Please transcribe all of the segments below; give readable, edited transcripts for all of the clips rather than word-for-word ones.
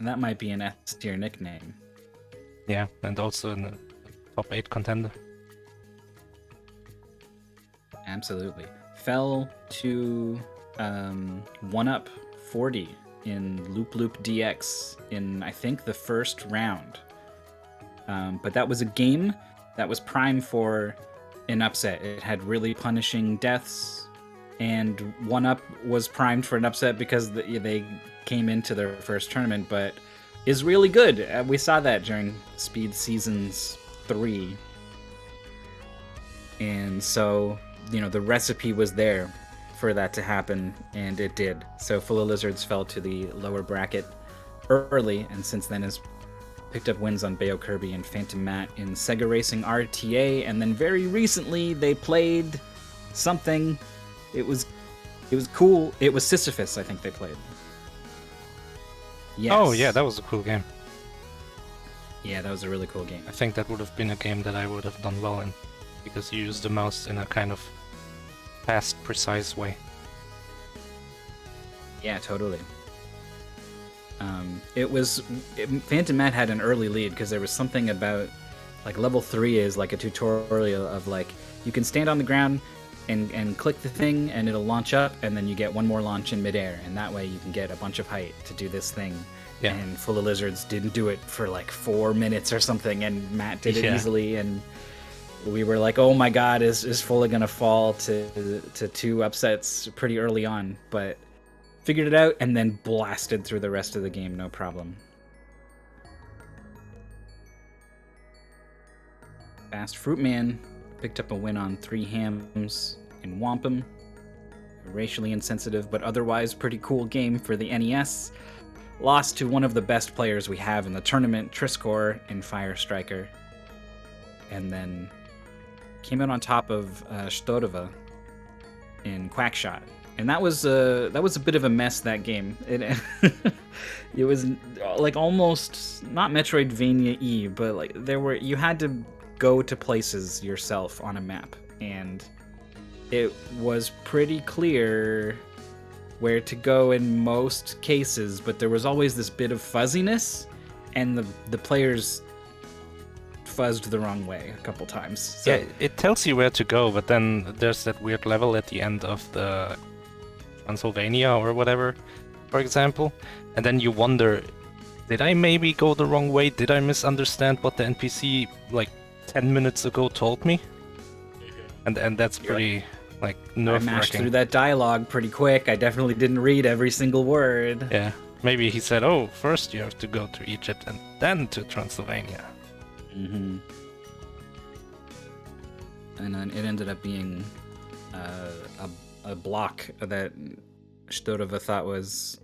And that might be an S tier nickname. Yeah, and also in the top 8 contender. Absolutely. Fell to 1-up 40 in Loop Loop DX in, I think, the first round. But that was a game that was primed for an upset. It had really punishing deaths, and 1-up was primed for an upset because they came into their first tournament, but is really good. We saw that during Speed Seasons 3. And so, the recipe was there for that to happen, and it did. So FullaLizards fell to the lower bracket early, and since then has picked up wins on Bayo Kirby and Phantom Matt in Sega Racing RTA, and then very recently they played something. It was cool. It was Sisyphus, I think they played. Yes. Oh yeah, that was a cool game. Yeah, that was a really cool game. I think that would have been a game that I would have done well in, because you use the mouse in a kind of fast, precise way. Yeah, totally. Phantom Matt had an early lead because there was something about, like, level 3 is like a tutorial of, like, you can stand on the ground and click the thing and it'll launch up, and then you get one more launch in midair, and that way you can get a bunch of height to do this thing. Yeah. And FullaLizards didn't do it for like 4 minutes or something, and Matt did it easily, and we were like, oh my god, is Fulla gonna fall to 2 upsets pretty early on, but figured it out and then blasted through the rest of the game, no problem. FastFruitMan picked up a win on 3 hams in Wampum. A racially insensitive but otherwise pretty cool game for the NES. Lost to one of the best players we have in the tournament, Triscore in Fire Striker. And then came out on top of Stodova in Quackshot. And that was a bit of a mess, that game. It was like almost not Metroidvania-y, but like you had to go to places yourself on a map, and it was pretty clear where to go in most cases, but there was always this bit of fuzziness, and the players fuzzed the wrong way a couple times. So, yeah, it tells you where to go, but then there's that weird level at the end of the Transylvania or whatever, for example, and then you wonder, did I maybe go the wrong way? Did I misunderstand what the NPC like 10 minutes ago told me? And that's pretty like nerve-wracking. I mashed through that dialogue pretty quick. I definitely didn't read every single word. Yeah, maybe he said, oh, first you have to go to Egypt and then to Transylvania. Mm-hmm. And then it ended up being a block that Stodova thought was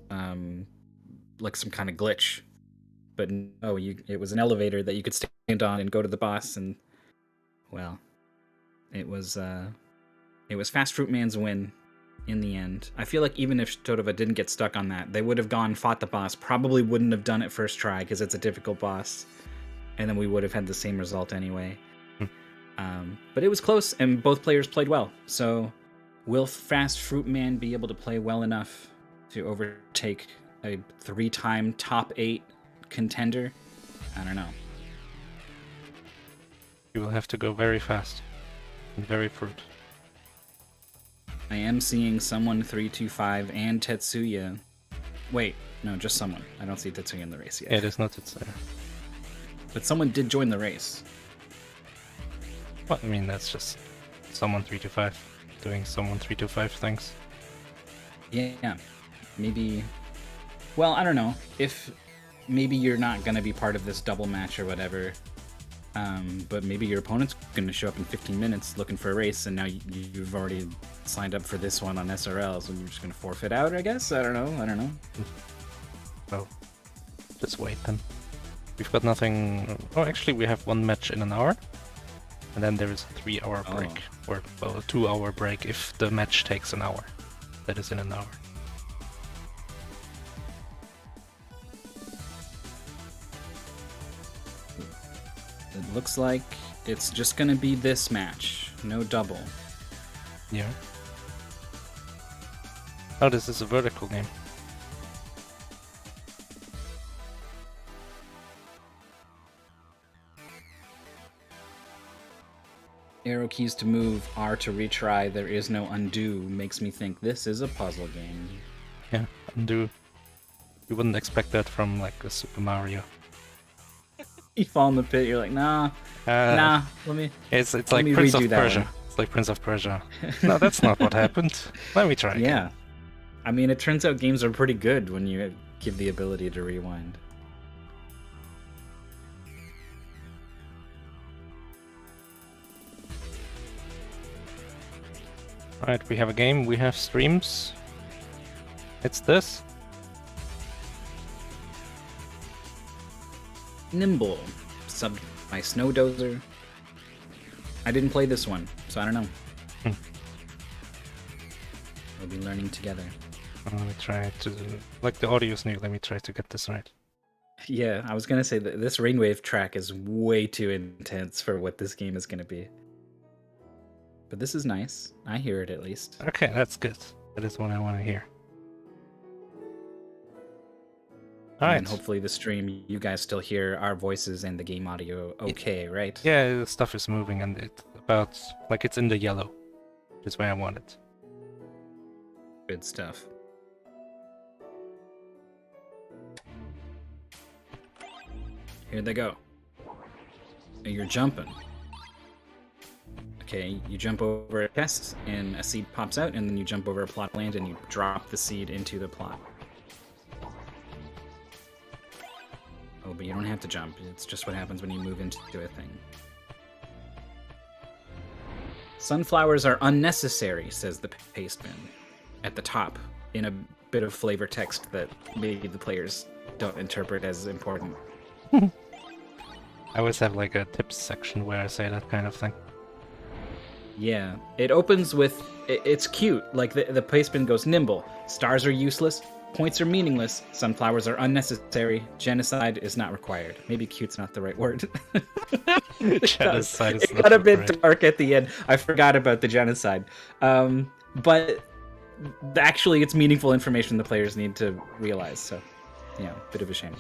like some kind of glitch. But no, it was an elevator that you could stand on and go to the boss, and well, it was FastFruitMan's win in the end. I feel like even if Stodova didn't get stuck on that, they would have fought the boss, probably wouldn't have done it first try because it's a difficult boss, and then we would have had the same result anyway. But it was close, and both players played well. So will FastFruitMan be able to play well enough to overtake a 3-time top 8 contender? I don't know. You will have to go very fast and very fruit. I am seeing someone 325 and Tetsuya. Wait, no, just someone. I don't see Tetsuya in the race yet. Yeah, it is not Tetsuya. But someone did join the race. Well, I mean, that's just someone 325 doing someone 325 things. Yeah, maybe. Well, I don't know. If maybe you're not going to be part of this double match or whatever, but maybe your opponent's going to show up in 15 minutes looking for a race, and now you've already signed up for this one on SRL, so you're just going to forfeit out, I guess? I don't know. Well, just wait then. We've got nothing. Oh, actually, we have one match in an hour. And then there is a 3-hour break. Or, well, a 2-hour break if the match takes an hour. That is in an hour. It looks like it's just going to be this match. No double. Yeah. Oh, this is a vertical game. arrow keys to move, R to retry, there is no undo, makes me think this is a puzzle game. Yeah, undo. You wouldn't expect that from like a Super Mario. You fall in the pit, you're like, nah, let me. It's let like me Prince redo of that Persia. one. It's like Prince of Persia. No, that's not what happened. Let me try again. Yeah. I mean, it turns out games are pretty good when you give the ability to rewind. Alright, we have a game, we have streams. It's this. Nymble, subbed by Snowdozer. I didn't play this one, so I don't know. We'll be learning together. Let me try to... Like, the audio's new, let me try to get this right. Yeah, I was gonna say that this Rainwave track is way too intense for what this game is gonna be. But this is nice. I hear it at least. Okay, that's good. That is what I want to hear. Alright. And hopefully the stream, you guys still hear our voices and the game audio okay, right? Yeah, the stuff is moving and it's about... Like, it's in the yellow. Which is where I want it. Good stuff. Here they go. And you're jumping. Okay, you jump over a chest and a seed pops out, and then you jump over a plot of land and you drop the seed into the plot. Oh, but you don't have to jump. It's just what happens when you move into a thing. Sunflowers are unnecessary, says the pasteman at the top, in a bit of flavor text that maybe the players don't interpret as important. I always have like a tips section where I say that kind of thing. Yeah, it opens with, it's cute, like the pasteman goes, Nymble, stars are useless, points are meaningless, sunflowers are unnecessary, genocide is not required. Maybe cute's not the right word. Genocide is it not got a bit required. dark at the end. I forgot about the genocide. But actually it's meaningful information the players need to realize, so, yeah, bit of a shame.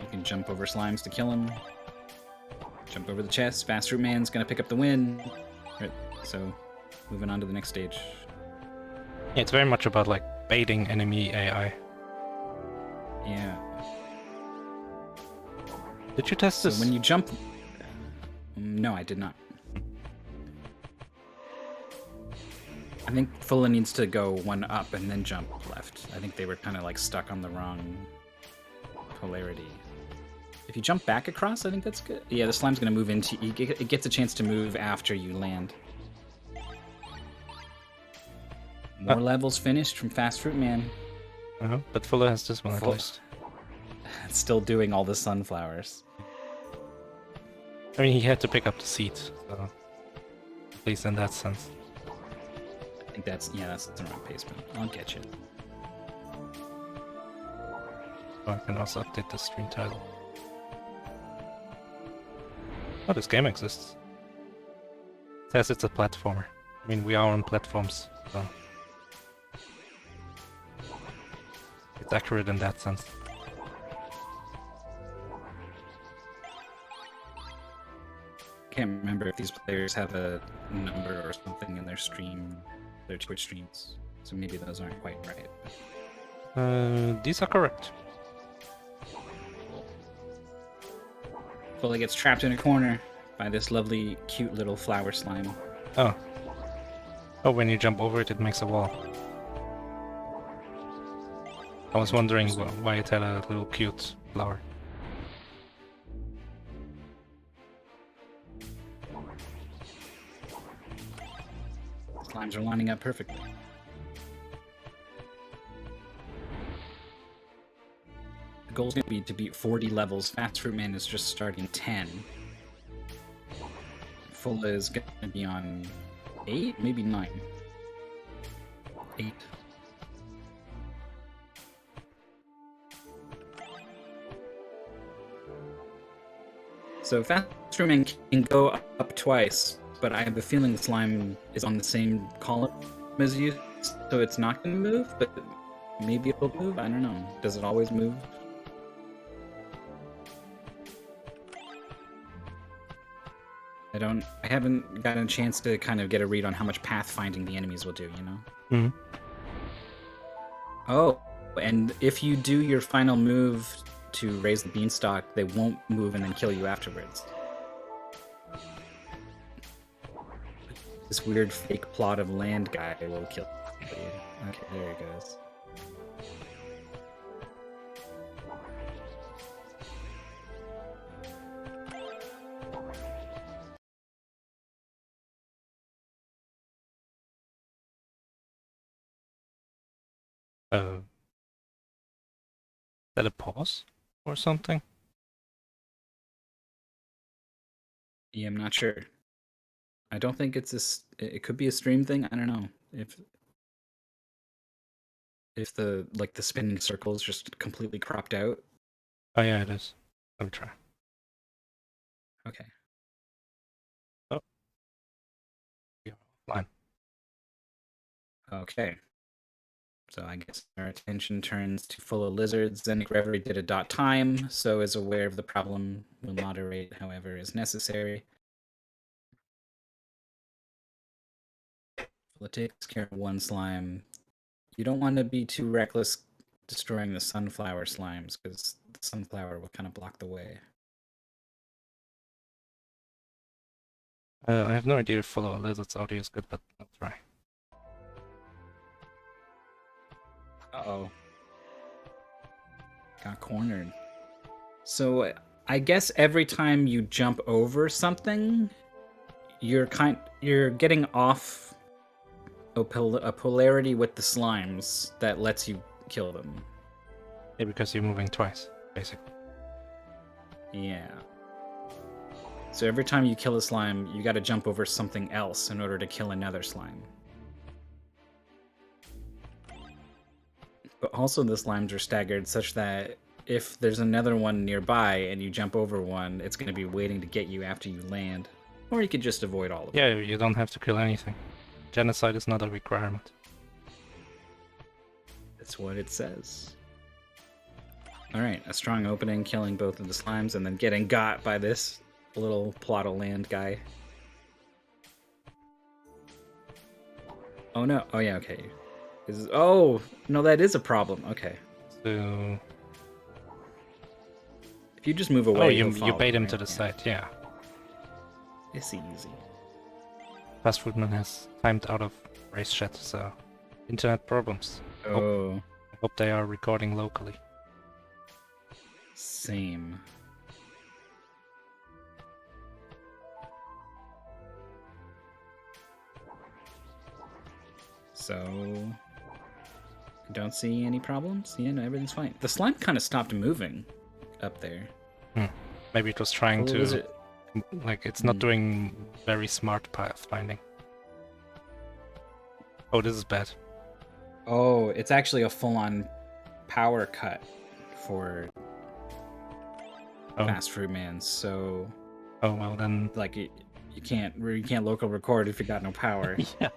You can jump over slimes to kill him. Jump over the chest. FastFruitMan's gonna pick up the win. Right, so, moving on to the next stage. Yeah, it's very much about like baiting enemy AI. Yeah. Did you test So this? when you jump... No, I did not. I think Fulla needs to go one up and then jump left. I think they were kind of like stuck on the wrong polarity. If you jump back across, I think that's good. Yeah, the slime's gonna move into... It gets a chance to move after you land. More levels finished from FastFruitMan. But Fuller has this one at least. It's still doing all the sunflowers. I mean, he had to pick up the seat, so at least in that sense. I think that's the wrong pacement. I'll get you. Oh, I can also update the stream title. Oh, this game exists. It says it's a platformer. I mean, we are on platforms, so it's accurate in that sense. Can't remember if these players have a number or something in their stream, their Twitch streams. So maybe those aren't quite right. These are correct. Fully gets trapped in a corner by this lovely, cute little flower slime. Oh. Oh, when you jump over it, it makes a wall. I was wondering why it had a little cute flower. Slimes are lining up perfectly. The goal's going to be to beat 40 levels. FastFruitMan is just starting 10. Fulla is going to be on 8, maybe 9. 8. So FastFruitMan can go up twice, but I have a feeling the slime is on the same column as you, so it's not going to move, but maybe it'll move. I don't know. Does it always move? I haven't gotten a chance to kind of get a read on how much pathfinding the enemies will do, you know? Mm-hmm. Oh, and if you do your final move to raise the beanstalk, they won't move and then kill you afterwards. This weird fake plot of land guy will kill you. Okay, there he goes. Is that a pause or something? Yeah, I'm not sure. I don't think it's it could be a stream thing. I don't know if the spinning circles just completely cropped out. Oh yeah, it is. Let me try. Okay. Oh. Yeah, fine. Okay. So I guess our attention turns to FullaLizards. And Gregory did a .time, so is aware of the problem. Will moderate however is necessary. Fulla takes care of one slime. You don't want to be too reckless destroying the sunflower slimes, because the sunflower will kind of block the way. I have no idea if FullaLizards audio is good, but I'll try. Uh-oh. Got cornered. So I guess every time you jump over something, you're getting off a polarity with the slimes that lets you kill them. Yeah, because you're moving twice, basically. Yeah. So every time you kill a slime, you gotta jump over something else in order to kill another slime. But also the slimes are staggered such that if there's another one nearby and you jump over one, it's gonna be waiting to get you after you land. Or you could just avoid all of them. Yeah, you don't have to kill anything. Genocide is not a requirement. That's what it says. Alright, a strong opening, killing both of the slimes, and then getting got by this little plot of land guy. Oh no, oh yeah, okay. Oh, no, that is a problem, okay. So... If you just move away, oh, you bait him to the side, yeah. It's easy. FastFruitMan has timed out of race chat, so... internet problems. Oh. I hope they are recording locally. Same. So... don't see any problems? Yeah, no, everything's fine. The slime kind of stopped moving up there. Maybe it was trying to... like, it's not doing very smart pathfinding. Oh, this is bad. Oh, it's actually a full-on power cut for FastFruitMan, so... oh, well then... like, you can't local record if you got no power. Yeah.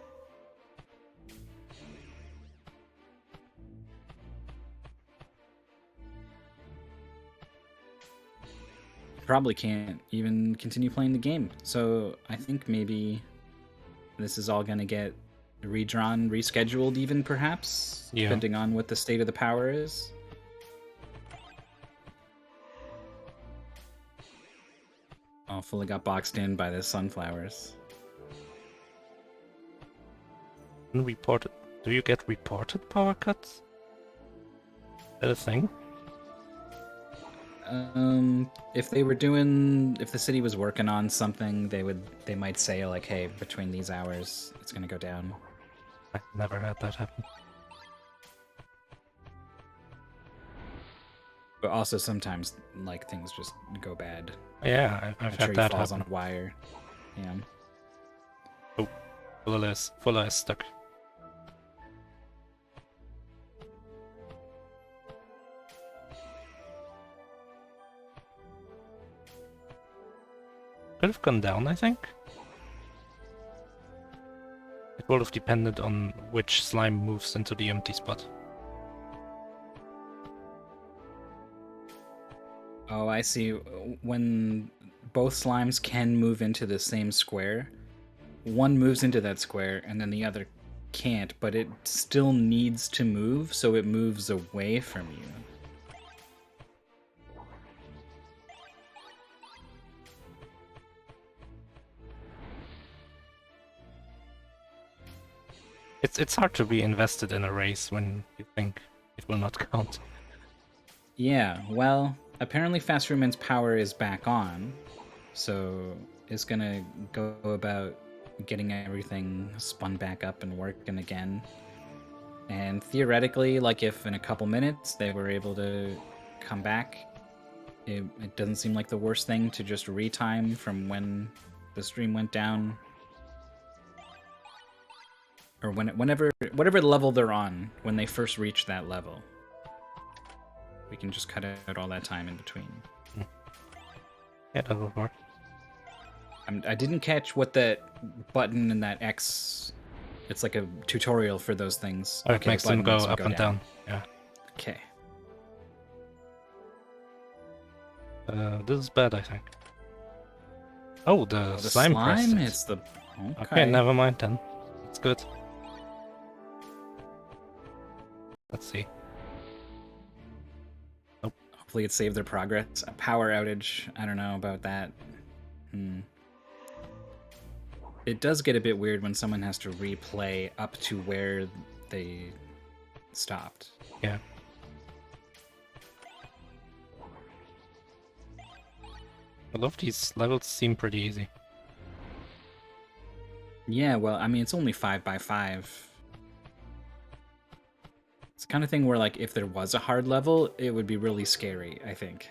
Probably can't even continue playing the game. So I think maybe this is all gonna get redrawn, rescheduled even perhaps, depending on what the state of the power is. Oh, fully got boxed in by the sunflowers. Unreported. Do you get reported power cuts? Is that a thing? If the city was working on something, they might say like, hey, between these hours, it's gonna go down. I never had that happen. But also sometimes, like, things just go bad. Yeah, I've had that falls happen. On a wire. Yeah. Oh, Fulla is stuck. Could have gone down, I think. It would have depended on which slime moves into the empty spot. Oh, I see. When both slimes can move into the same square, one moves into that square and then the other can't, but it still needs to move, so it moves away from you. It's hard to be invested in a race when you think it will not count. Yeah, well, apparently FastFruitMan's power is back on, so it's gonna go about getting everything spun back up and working again. And theoretically, like if in a couple minutes they were able to come back, it doesn't seem like the worst thing to just retime from when the stream went down. Or whatever level they're on, when they first reach that level. We can just cut out all that time in between. Yeah, that will work. I didn't catch what that button and that X... It's like a tutorial for those things. Oh, it makes them go up and down. Yeah. Okay. This is bad, I think. Oh, the The slime crest. It's the... Okay, never mind then. It's good. Let's see. Nope. Hopefully it saved their progress. A power outage. I don't know about that. It does get a bit weird when someone has to replay up to where they stopped. Yeah. A lot of these levels seem pretty easy. Yeah, well, I mean, it's only 5x5. It's the kind of thing where, like, if there was a hard level, it would be really scary, I think.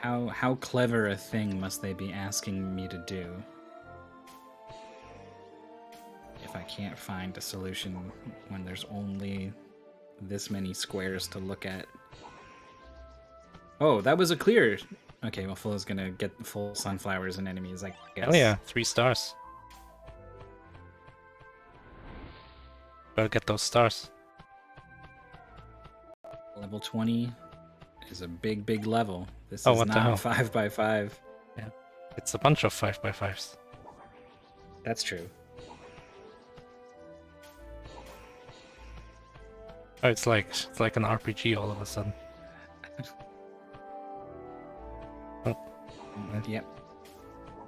How clever a thing must they be asking me to do? If I can't find a solution when there's only this many squares to look at. Oh, that was a clear. Okay, well, Fulla's gonna get full sunflowers and enemies, I guess. Oh yeah, 3 stars. Gotta get those stars. Level 20 is a big level. This Oh, is what the not hell? 5x5. Yeah. It's a bunch of 5x5s. That's true. Oh, it's like an RPG all of a sudden. Yep.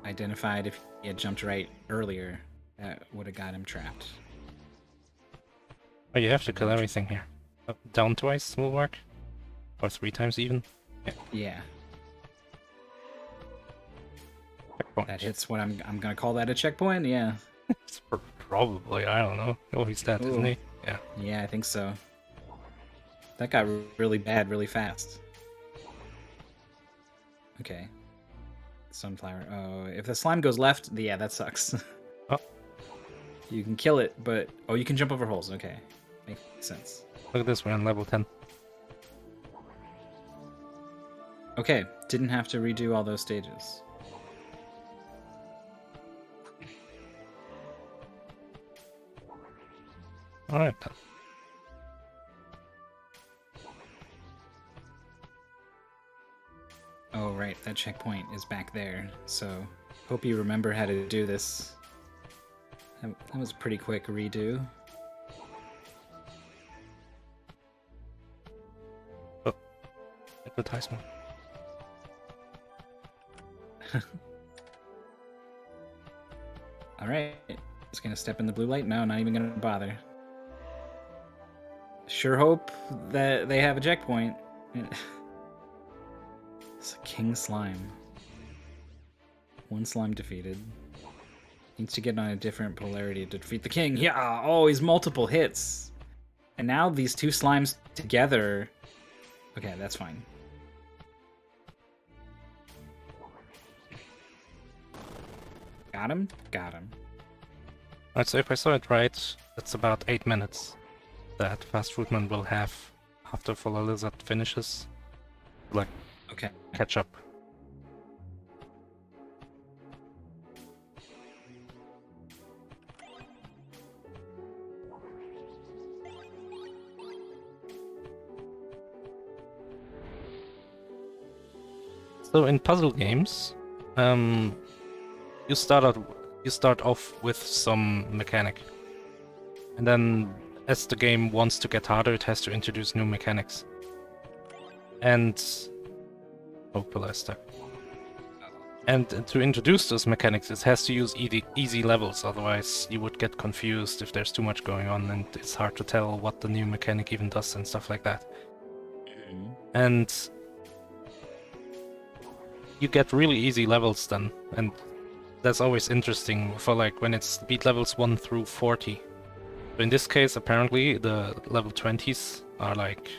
Identified if he had jumped right earlier, that would have got him trapped. Oh, you have to kill everything here. Oh, down twice will work? Or 3 times even? Yeah. Yeah. Checkpoint. That hits what I'm gonna call that a checkpoint, yeah. It's probably, I don't know. Oh, he's dead, isn't he? Yeah. Yeah, I think so. That got really bad really fast. Okay. Sunflower. Oh, if the slime goes left, yeah, that sucks. Oh. You can kill it, but... Oh, you can jump over holes. Okay. Makes sense. Look at this, we're on level 10. Okay, didn't have to redo all those stages. Alright. Oh, right, that checkpoint is back there, so hope you remember how to do this. That was a pretty quick redo. Oh, advertisement. Alright, just gonna step in the blue light? No, not even gonna bother. Sure hope that they have a checkpoint. It's a king slime. One slime defeated. Needs to get on a different polarity to defeat the king. Yeah! Oh, he's multiple hits! And now these two slimes together... Okay, that's fine. Got him? Got him. Alright, so if I saw it right, it's about 8 minutes that FastFruitMan will have after FullaLizard finishes. Like, Okay. catch up. So in puzzle games, you start off with some mechanic, and then as the game wants to get harder, it has to introduce new mechanics. And Pilla is stuck. And to introduce those mechanics, it has to use easy levels, otherwise you would get confused if there's too much going on, and it's hard to tell what the new mechanic even does and stuff like that. And you get really easy levels then, and that's always interesting for like when it's beat levels 1 through 40. But in this case, apparently the level 20s are like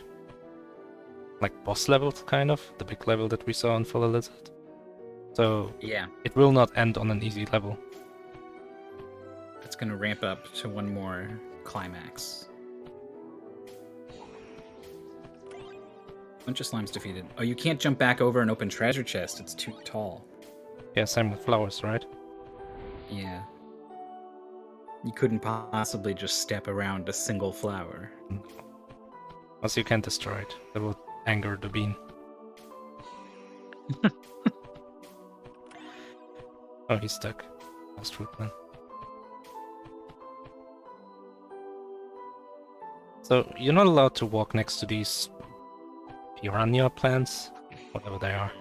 boss levels, kind of, the big level that we saw on FullaLizards. So yeah, it will not end on an easy level. It's gonna ramp up to one more climax. Bunch of slimes defeated. Oh, you can't jump back over an open treasure chest. It's too tall. Yeah, same with flowers, right? Yeah. You couldn't possibly just step around a single flower. Unless you can't destroy it. That would anger the bean. Oh, he's stuck. FastFruitMan. So, you're not allowed to walk next to these piranha plants, whatever they are.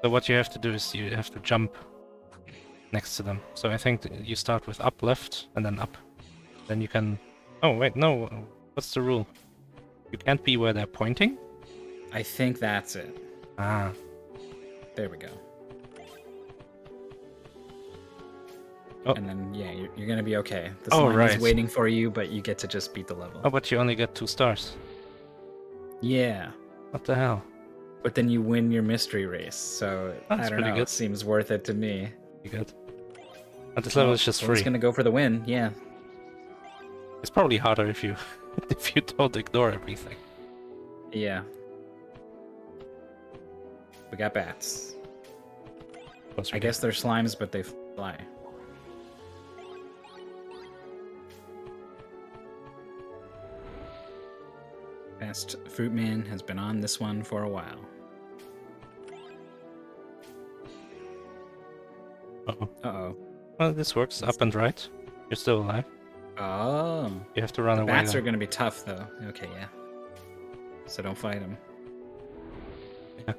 So what you have to do is you have to jump next to them. So I think you start with up left and then up. Then you can... Oh wait, no. What's the rule? You can't be where they're pointing? I think that's it. Ah. There we go. Oh. And then, yeah, you're gonna be okay. The Oh, slime right. is waiting for you, but you get to just beat the level. Oh, but you only get 2 stars. Yeah. What the hell? But then you win your mystery race, so That's I don't pretty know. good. It seems worth it to me. You good? But this level is just We're free. just gonna go for the win. Yeah. It's probably harder if you if you don't ignore everything. Yeah. We got bats. I guess they're slimes, but they fly. FastFruitMan has been on this one for a while. Uh-oh. Uh-oh. Well, this works. Up and right. You're still alive. Oh. You have to run away. Bats though. are going to be tough, though. Okay, yeah. So don't fight them. Yeah.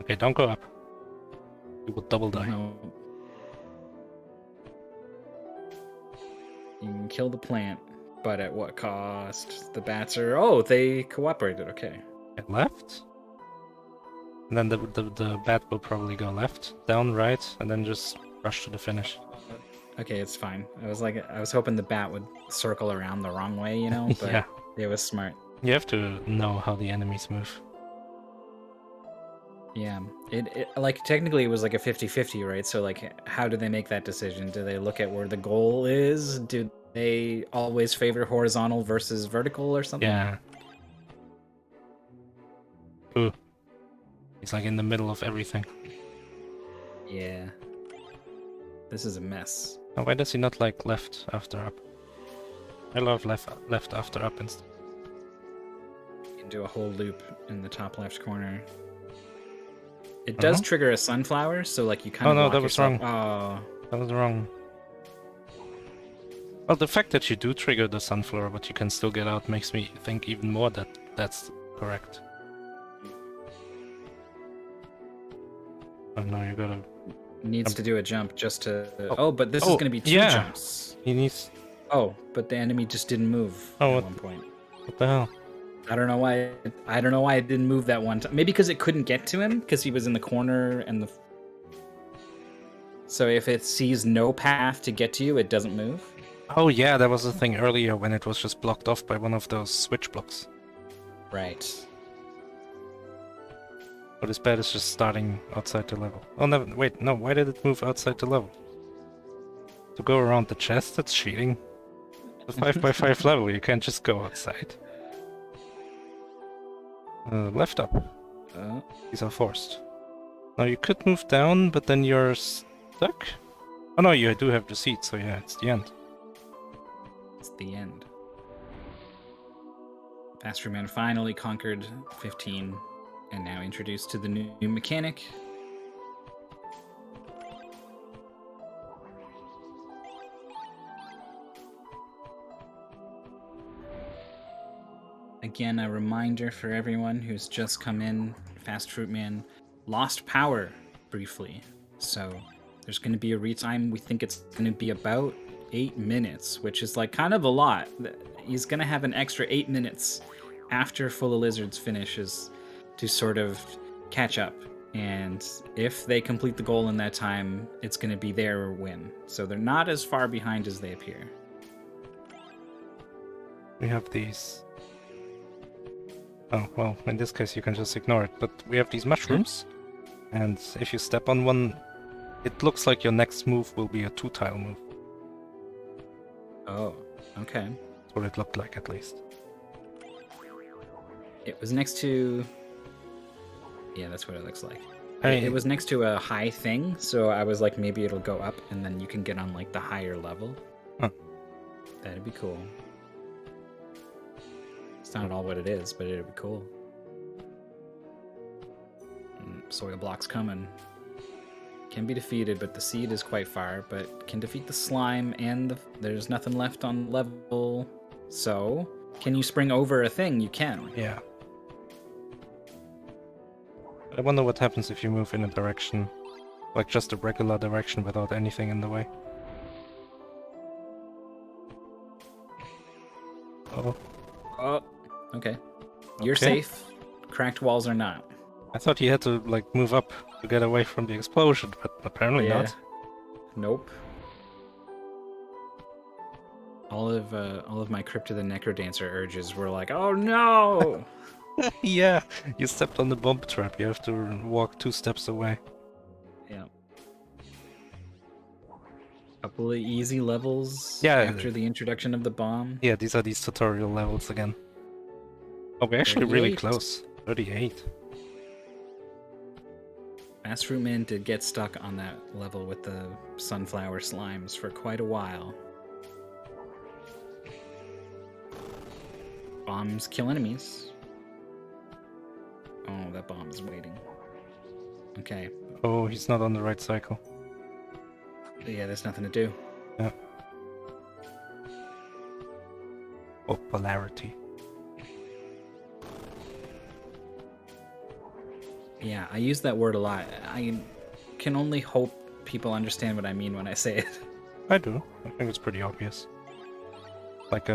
Okay, don't go up. You will double die. No. You can kill the plant, but at what cost? The bats are... Oh, they cooperated. Okay. Get left. And then the bat will probably go left, down, right, and then just rush to the finish. Okay, it's fine. I was hoping the bat would circle around the wrong way, you know, but Yeah. it was smart. You have to know how the enemies move. Yeah. It like technically it was like a 50-50, right? So like how do they make that decision? Do they look at where the goal is? Do they always favor horizontal versus vertical or something? Yeah. Ooh. He's like in the middle of everything. Yeah. This is a mess. Oh, why does he not like left after up? I love left after up instead. You can do a whole loop in the top left corner. It does trigger a sunflower, so like you kind of no, lock that was yourself... wrong. Oh. That was wrong. Well, the fact that you do trigger the sunflower, but you can still get out, makes me think even more that that's correct. Oh no, you gotta... Needs to do a jump just to... Oh, but this is going to be 2 yeah. jumps. He needs... Oh, but the enemy just didn't move at one point. What the hell? I don't know why. I don't know why it didn't move that one time. Maybe because it couldn't get to him because he was in the corner and the. So if it sees no path to get to you, it doesn't move. Oh yeah, that was the thing earlier when it was just blocked off by one of those switch blocks. Right. But this bat is just starting outside the level. Oh no! Wait, no. Why did it move outside the level? To go around the chest? That's cheating. The 5x5 level, you can't just go outside. Left up. These are forced. Now you could move down, but then you're stuck? Oh no, you do have the seat, so yeah, it's the end. It's the end. FastFruitMan finally conquered 15 And now introduced to the new mechanic. Again, a reminder for everyone who's just come in, FastFruitMan lost power briefly. So there's going to be a retime. We think it's going to be about 8 minutes, which is like kind of a lot. He's going to have an extra 8 minutes after FullaLizards finishes to sort of catch up. And if they complete the goal in that time, it's going to be their win. So they're not as far behind as they appear. We have these... Oh, well, in this case you can just ignore it, but we have these mushrooms, and if you step on one, it looks like your next move will be a 2-tile move. Oh, okay. That's what it looked like, at least. It was next to... Yeah, that's what it looks like. Hey. It was next to a high thing, so I was like, maybe it'll go up, and then you can get on like the higher level. Huh. That'd be cool. It's not at all what it is, but it'd be cool. Soil blocks coming. Can be defeated, but the seed is quite far, but can defeat the slime, and there's nothing left on level. So, can you spring over a thing? You can. Yeah. I wonder what happens if you move in a direction, like just a regular direction without anything in the way. Oh. Oh, okay. You're safe. Cracked walls are not. I thought you had to, like, move up to get away from the explosion, but apparently not. Nope. All of my Crypt of the Necrodancer urges were like, oh no! Yeah, you stepped on the bomb trap. You have to walk 2 steps away. Yeah. Couple of easy levels Yeah. after the introduction of the bomb. Yeah, these are these tutorial levels again. Oh, we're actually really 38. close. 38. FastFruitMan did get stuck on that level with the sunflower slimes for quite a while. Bombs kill enemies. Oh, that bomb is waiting. Okay. Oh, he's not on the right cycle. Yeah, there's nothing to do. Yeah. Oh, polarity. Yeah, I use that word a lot. I can only hope people understand what I mean when I say it. I do. I think it's pretty obvious. Like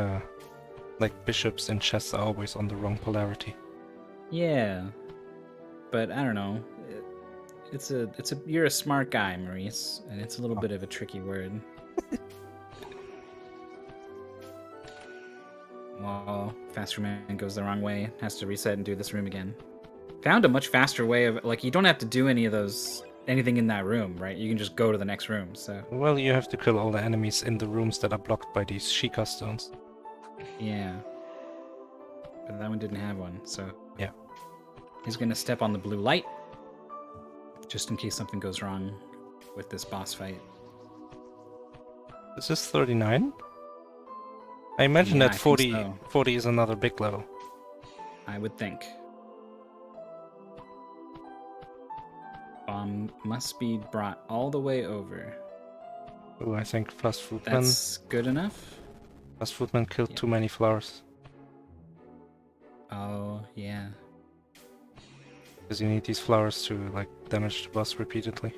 bishops in chess are always on the wrong polarity. Yeah, but I don't know. You're a smart guy, Maurice, and it's a little bit of a tricky word. Well, FastFruitMan goes the wrong way, has to reset and do this room again. Found a much faster way of, like, you don't have to do anything in that room, right? You can just go to the next room, so. Well, you have to kill all the enemies in the rooms that are blocked by these Sheikah stones. Yeah. But that one didn't have one, so. Yeah. He's gonna step on the blue light, just in case something goes wrong with this boss fight. Is this 39? I imagine Yeah, that I 40, think so. 40 is another big level. I would think. Bomb must be brought all the way over. Oh, I think FastFruitMan That's good enough? killed too many flowers. Oh, yeah. Because you need these flowers to, like, damage the boss repeatedly.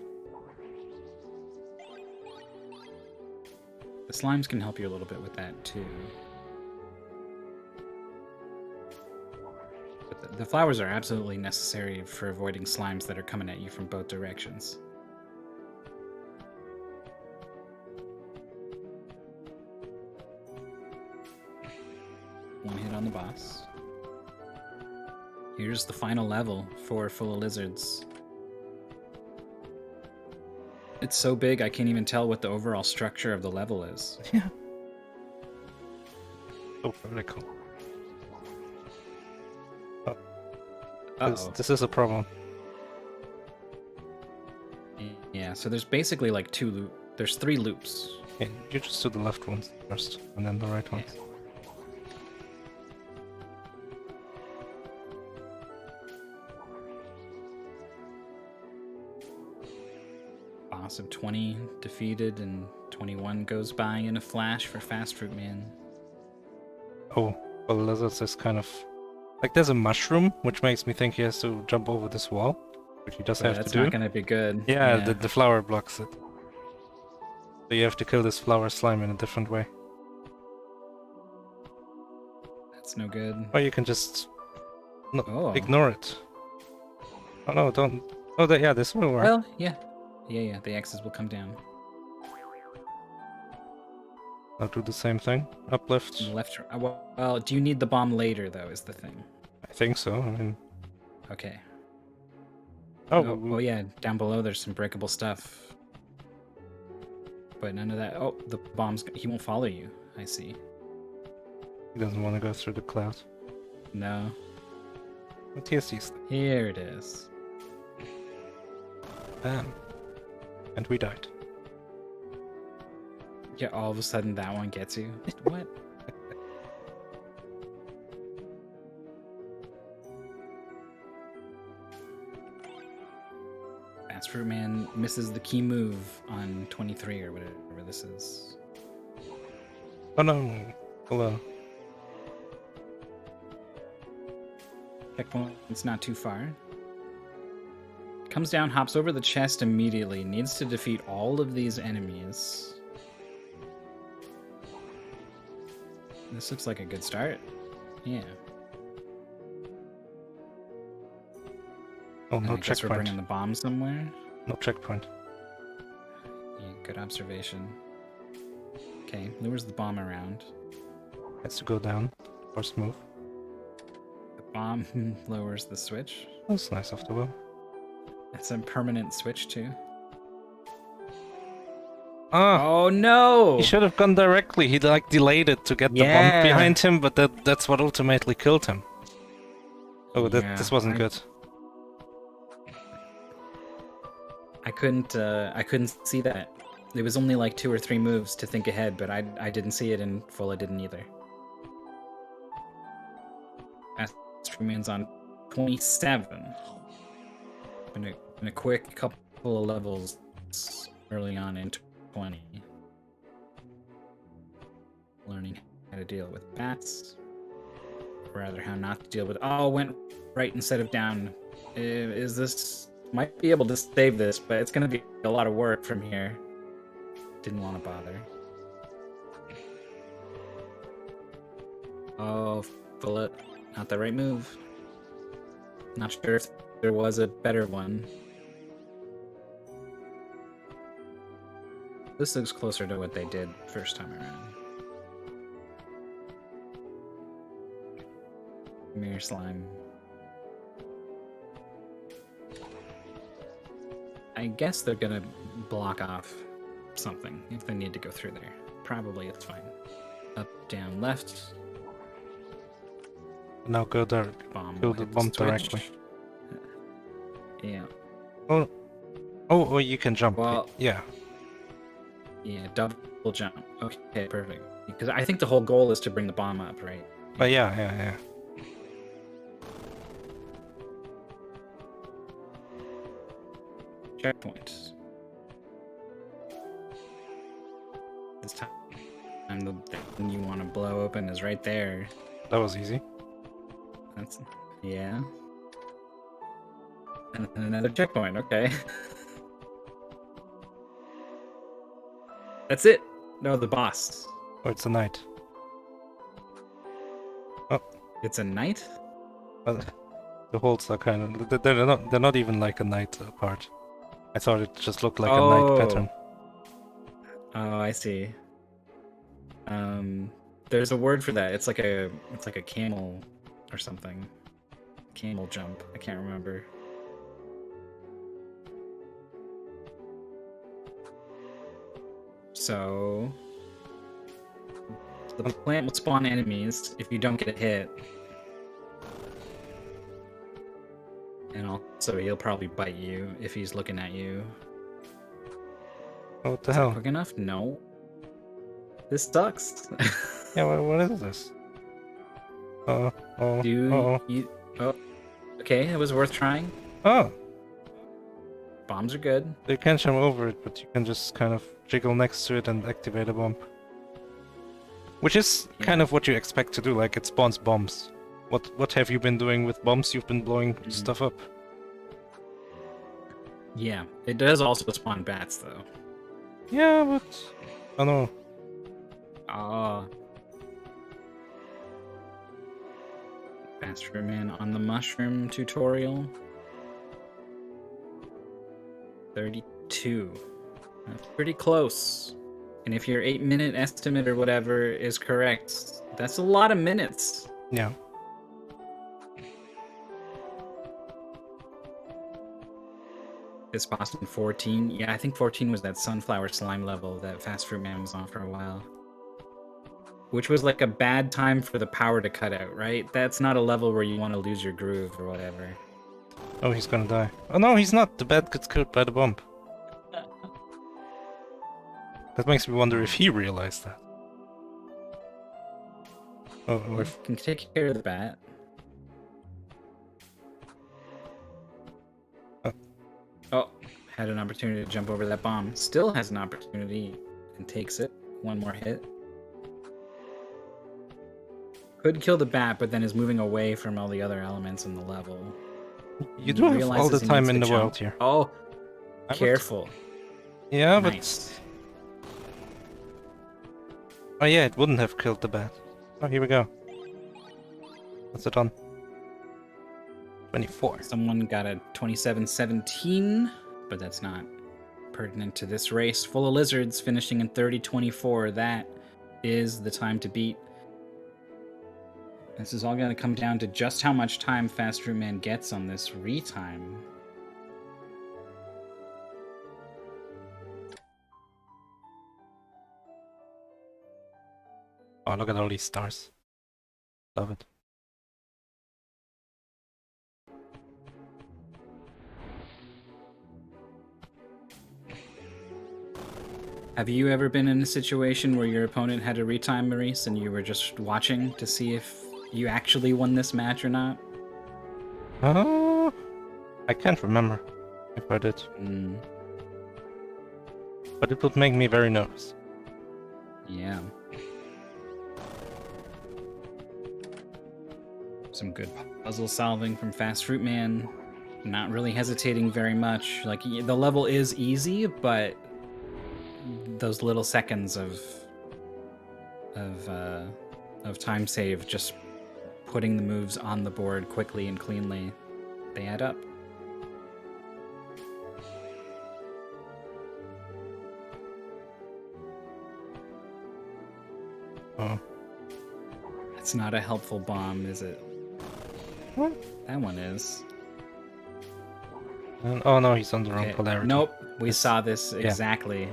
The slimes can help you a little bit with that, too. But the flowers are absolutely necessary for avoiding slimes that are coming at you from both directions. One hit on the boss. Here's the final level for FullaLizards. It's so big I can't even tell what the overall structure of the level is. Yeah. Oh, very cool. Oh, this is a problem. Yeah, so there's basically like there's 3 loops. Yeah, you just do the left ones first, and then the right ones. Yeah. Boss of 20 defeated, and 21 goes by in a flash for FastFruitMan. Oh, FullaLizards is kind of... Like, there's a mushroom, which makes me think he has to jump over this wall, which he does have to That's do. not gonna be good. Yeah, the flower blocks it. So you have to kill this flower slime in a different way. That's no good. Or you can just... No, Oh. ignore it. Oh no, don't... Oh, yeah, this will work. Well, yeah. Yeah, the X's will come down. I'll do the same thing. Uplift. Left. Well, do you need the bomb later, though, is the thing. I think so, I mean... Okay. Oh, Yeah, down below there's some breakable stuff. But none of that... Oh, the bomb's... He won't follow you, I see. he doesn't want to go through the cloud. No. But here's these. Here it is. Bam. And we died. Yeah, all of a sudden that one gets you. What? FastFruitMan misses the key move on 23 or whatever this is. Oh no. Hello. Checkpoint's not too far. Comes down, hops over the chest immediately. Needs to defeat all of these enemies. This looks like a good start. Yeah. Oh, no I guess we're checkpoint. bringing the bomb somewhere. No checkpoint. Yeah, good observation. Okay, lures the bomb around. Has to go down. First move. The bomb lowers the switch. That's nice of the will. It's a permanent switch too. Ah! Oh no! He should have gone directly. He like delayed it to get the bomb behind him, but that's what ultimately killed him. Oh, this wasn't good. I couldn't see that. It was only like 2 or 3 moves to think ahead, but I didn't see it, and Fulla didn't either. FastFruitMan's on 27. In a quick couple of levels early on in 20. Learning how to deal with bats. Or rather, how not to deal with... Oh, went right instead of down. Is this... Might be able to save this, but it's going to be a lot of work from here. Didn't want to bother. Oh, Fulla. Not the right move. Not sure if there was a better one. This looks closer to what they did first time around. Mirror slime. I guess they're gonna block off something if they need to go through there. Probably it's fine. Up, down, left. Now go there. Kill the bomb directly. Yeah. Oh, you can jump. Well, yeah. Yeah, double jump. Okay, perfect. Because I think the whole goal is to bring the bomb up, right? But yeah. Checkpoint. This time, the thing you want to blow open is right there. That was easy. Yeah. And then another checkpoint, okay. That's it. No, the boss. Oh, it's a knight. Oh. It's a knight? The holds are kind of... They're not even like a knight part. I thought it just looked like a knight pattern. Oh, I see. There's a word for that. It's like a camel or something. Camel jump. I can't remember. So the plant will spawn enemies if you don't get hit. And also he'll probably bite you if he's looking at you. Oh, what the hell? Quick enough? No. This sucks. Yeah, what is this? Oh. Okay, it was worth trying. Oh. Bombs are good. You can jump over it, but you can just kind of jiggle next to it and activate a bomb. Which is kind of what you expect to do, like it spawns bombs. What have you been doing with bombs? You've been blowing stuff up. Yeah, it does also spawn bats, though. Yeah, but... Oh no. Ah. FastFruitMan on the mushroom tutorial. 32. That's pretty close. And if your 8-minute estimate or whatever is correct, that's a lot of minutes. Yeah. This boss in 14. Yeah, I think 14 was that sunflower slime level that FastFruitMan was on for a while. Which was like a bad time for the power to cut out, right? That's not a level where you want to lose your groove or whatever. Oh, he's gonna die. Oh no, he's not. The bat gets killed by the bomb. That makes me wonder if he realized that. Oh, We can take care of the bat. Oh, had an opportunity to jump over that bomb. Still has an opportunity and takes it. One more hit. Could kill the bat, but then is moving away from all the other elements in the level. you do have all the time in the world here. Oh, careful. Yeah, Nice. but... Oh yeah, it wouldn't have killed the bat. Oh, here we go. What's it on? 24. Someone got a 27-17, but that's not pertinent to this race. FullaLizards finishing in 30-24. That is the time to beat. This is all going to come down to just how much time FastFruitMan gets on this retime. Oh, look at all these stars. Love it. Have you ever been in a situation where your opponent had a retime, Maurice, and you were just watching to see if you actually won this match or not? I can't remember if I did. But it would make me very nervous. Yeah. Some good puzzle solving from FastFruitMan. Not really hesitating very much. Like, the level is easy, but those little seconds of time save, just putting the moves on the board quickly and cleanly, they add up. Oh. It's not a helpful bomb, is it? What? That one is. And, oh no, he's on the wrong polarity. Nope, we saw this exactly.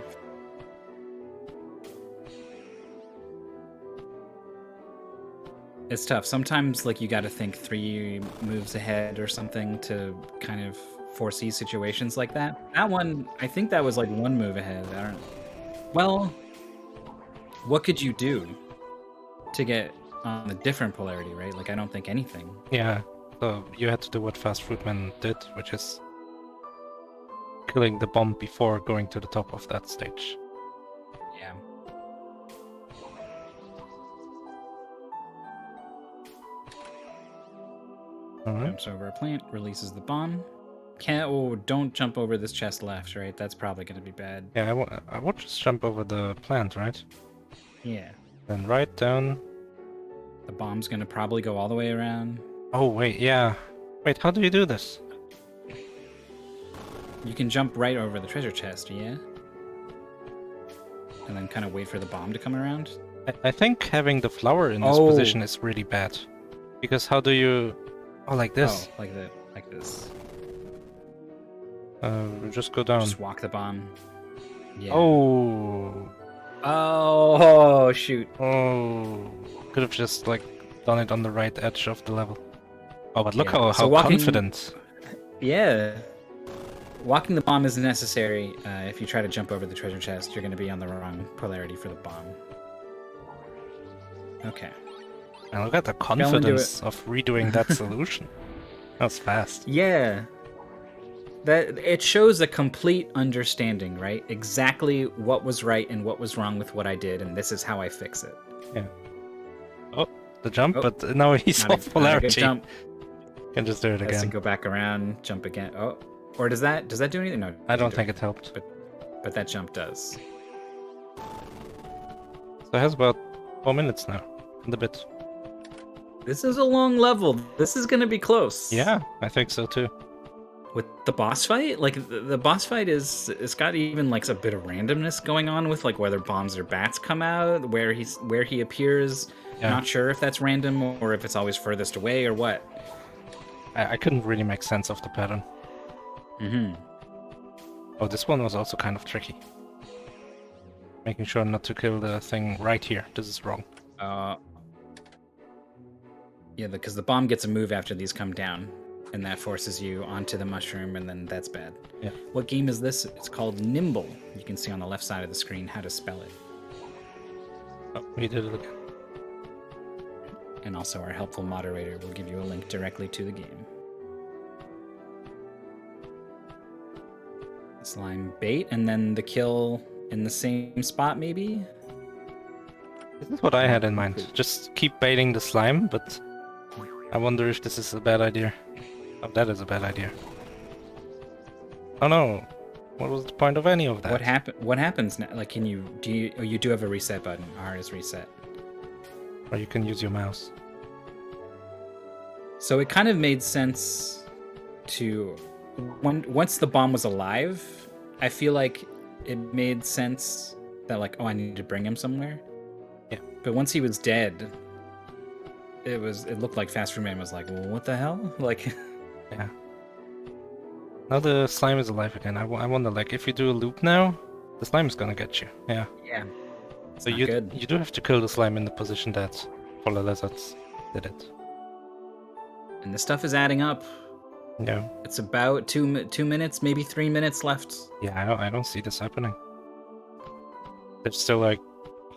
It's tough. Sometimes, like, you gotta think 3 moves ahead or something to kind of foresee situations like that. That one, I think that was like 1 move ahead. I don't... Well, what could you do to get on a different polarity, right? Like, I don't think anything. Yeah, so you had to do what FastFruitMan did, which is killing the bomb before going to the top of that stage. Yeah. Alright. Jumps over a plant, releases the bomb. Can't. Oh, don't jump over this chest left, right? That's probably going to be bad. Yeah, I would just jump over the plant, right? Yeah. Then right down. The bomb's going to probably go all the way around. Oh, wait, yeah. Wait, how do you do this? You can jump right over the treasure chest, yeah? And then kind of wait for the bomb to come around. I think having the flower in this position is really bad. Because how do you... Oh, like this. Oh, like that. Like this. Just go down. Just walk the bomb. Yeah. Oh. Oh, shoot. Oh. Could have just, like, done it on the right edge of the level. Oh, but look how walking, confident. Yeah. Walking the bomb is necessary. If you try to jump over the treasure chest, you're going to be on the wrong polarity for the bomb. Okay. And look at the confidence of redoing that solution. That was fast. Yeah. that it shows a complete understanding, right? Exactly what was right and what was wrong with what I did, and this is how I fix it. Yeah. Oh, the jump, Oh, but now he's Not off a good polarity. jump. Can just do it Has to again. go back around, jump again. Oh, or does that do anything? No, I don't do think it helped. But that jump does. So it has about 4 minutes now, and a bit. This is a long level. This is gonna be close. Yeah, I think so too. With the boss fight, like the boss fight it's got even like a bit of randomness going on with like whether bombs or bats come out, where he appears. Yeah. Not sure if that's random or if it's always furthest away or what. I couldn't really make sense of the pattern. Mm-hmm. Oh, this one was also kind of tricky. Making sure not to kill the thing right here. This is wrong. Yeah, because the bomb gets a move after these come down, and that forces you onto the mushroom, and then that's bad. Yeah. What game is this? It's called Nymble. You can see on the left side of the screen how to spell it. Oh, we did it again. And also our helpful moderator will give you a link directly to the game. Slime bait, and then the kill in the same spot, maybe? This is what I had in mind. Just keep baiting the slime, but I wonder if this is a bad idea. Oh, that is a bad idea. Oh no! What was the point of any of that? What happens now? Like, you do have a reset button. R is reset. Or you can use your mouse. So it kind of made sense to once the bomb was alive, I feel like it made sense that like, oh, I need to bring him somewhere. Yeah. But once he was dead, it looked like FastFruitMan was like, well, what the hell? Like, yeah. Now the slime is alive again. I wonder, like, if you do a loop now, the slime is gonna get you. Yeah. Yeah. So you do have to kill the slime in the position that FullaLizards did it. And this stuff is adding up. Yeah. It's about 2 minutes, maybe 3 minutes left. Yeah, I don't see this happening. There's still like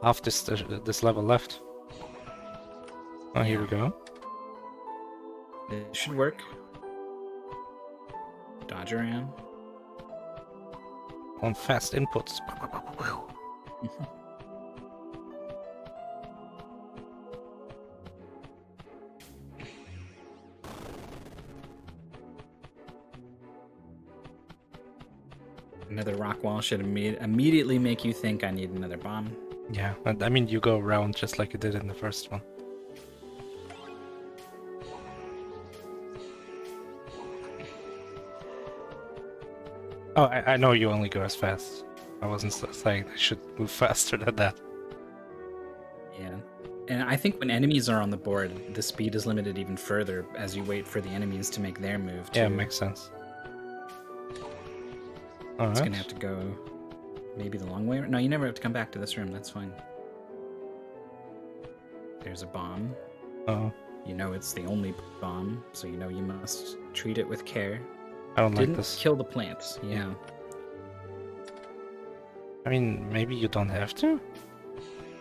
half this level left. Oh, here we go. It should work. Dodge around. On fast inputs. Another rock wall should immediately make you think I need another bomb. Yeah, I mean, you go around just like you did in the first one. Oh, I know you only go as fast. I wasn't saying I should move faster than that. Yeah. And I think when enemies are on the board, the speed is limited even further as you wait for the enemies to make their move, too. Yeah, makes sense. Alright. It's gonna have to go maybe the long way. No, you never have to come back to this room. That's fine. There's a bomb. Oh. You know it's the only bomb, so you know you must treat it with care. I don't like Didn't this. kill the plants. Yeah. I mean, maybe you don't have to?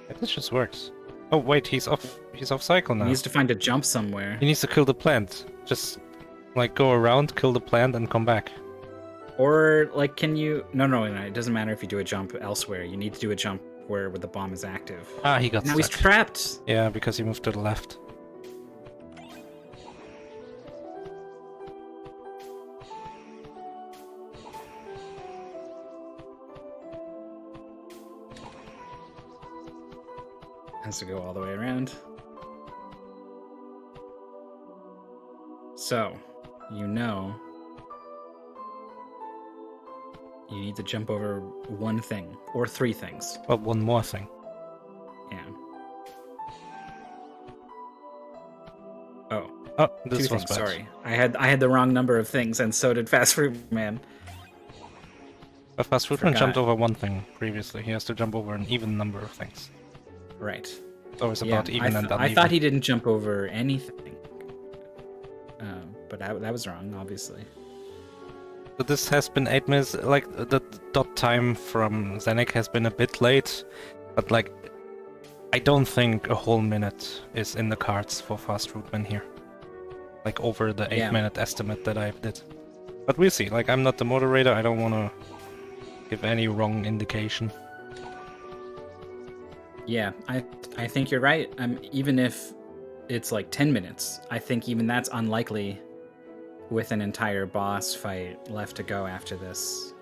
Yeah, this just works. Oh wait, he's off cycle now. He needs to find a jump somewhere. He needs to kill the plant. Just like go around, kill the plant, and come back. Or like, can you? No. It doesn't matter if you do a jump elsewhere. You need to do a jump where the bomb is active. Ah, he got Now stuck. he's trapped. Yeah, because he moved to the left. Has to go all the way around. So, you know, you need to jump over one thing or three things. Well, one more thing. Yeah. Oh. Oh, this Two was things, bad. sorry. I had the wrong number of things, and so did FastFruitMan. But FastFruitMan Forgot. jumped over one thing previously. He has to jump over an even number of things. Right. It's always about even and uneven. I thought he didn't jump over anything. But that was wrong, obviously. But this has been 8 minutes. Like, the dot time from Zenek has been a bit late. But, like, I don't think a whole minute is in the cards for FastFruitMan here. Like, over the 8-minute estimate that I did. But we'll see. Like, I'm not the moderator. I don't want to give any wrong indication. Yeah, I think you're right. Even if it's like 10 minutes, I think even that's unlikely with an entire boss fight left to go after this.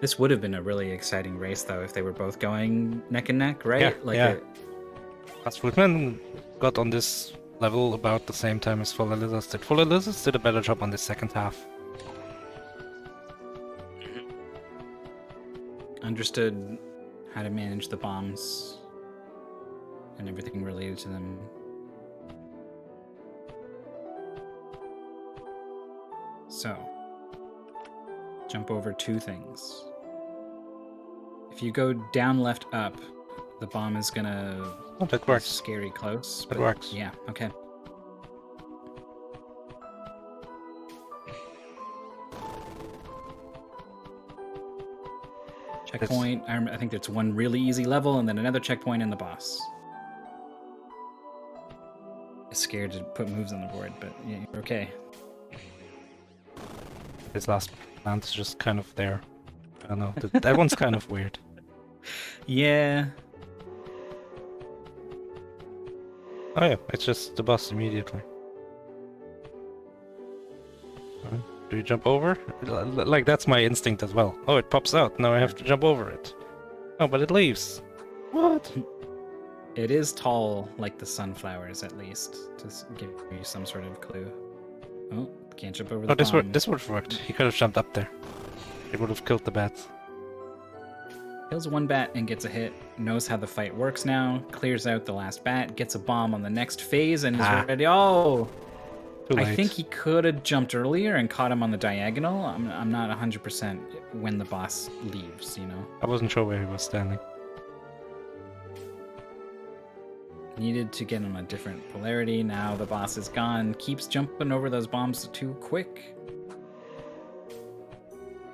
This would have been a really exciting race, though, if they were both going neck and neck, right? Yeah. FastFruitMan got on this level about the same time as FullaLizards did. FullaLizards did a better job on the second half. Understood how to manage the bombs and everything related to them. So, jump over 2 things. If you go down, left, up, the bomb is gonna Oh, that be works. scary close. That works. Yeah, okay. Checkpoint. I think it's one really easy level and then another checkpoint in the boss. I'm scared to put moves on the board, but yeah, you're okay. This last plant is just kind of there. I don't know. That one's kind of weird. Yeah. Oh yeah, it's just the boss immediately. Alright, do you jump over? Like, that's my instinct as well. Oh, it pops out. Now I have to jump over it. Oh, but it leaves. What? It is tall, like the sunflowers, at least, to give you some sort of clue. Oh, can't jump over the bomb. This would have worked. He could have jumped up there. It would have killed the bats. Kills one bat and gets a hit, knows how the fight works now, clears out the last bat, gets a bomb on the next phase, and is ready. Oh! Too late. I think he could have jumped earlier and caught him on the diagonal. I'm not 100% when the boss leaves, you know? I wasn't sure where he was standing. Needed to get him a different polarity. Now the boss is gone. Keeps jumping over those bombs too quick.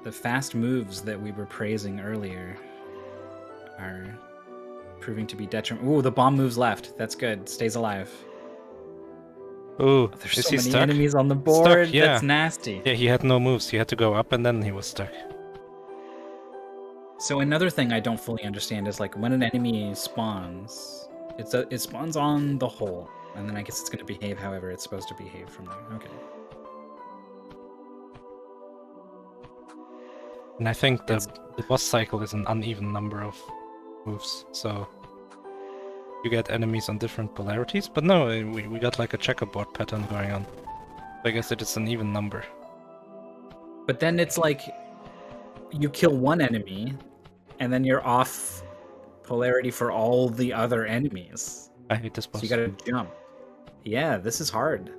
The fast moves that we were praising earlier are proving to be detrimental. Ooh, the bomb moves left. That's good. Stays alive. Ooh, There's is so he many stuck? enemies on the board. Stuck, yeah. That's nasty. Yeah, he had no moves. He had to go up and then he was stuck. So another thing I don't fully understand is like when an enemy spawns, it spawns on the hole, and then I guess it's going to behave however it's supposed to behave from there. Okay. And I think the boss cycle is an uneven number of moves, so you get enemies on different polarities. But no, we got like a checkerboard pattern going on. So I guess it is an even number. But then it's like you kill one enemy, and then you're off polarity for all the other enemies. I hate this boss. So you gotta jump. Yeah, this is hard.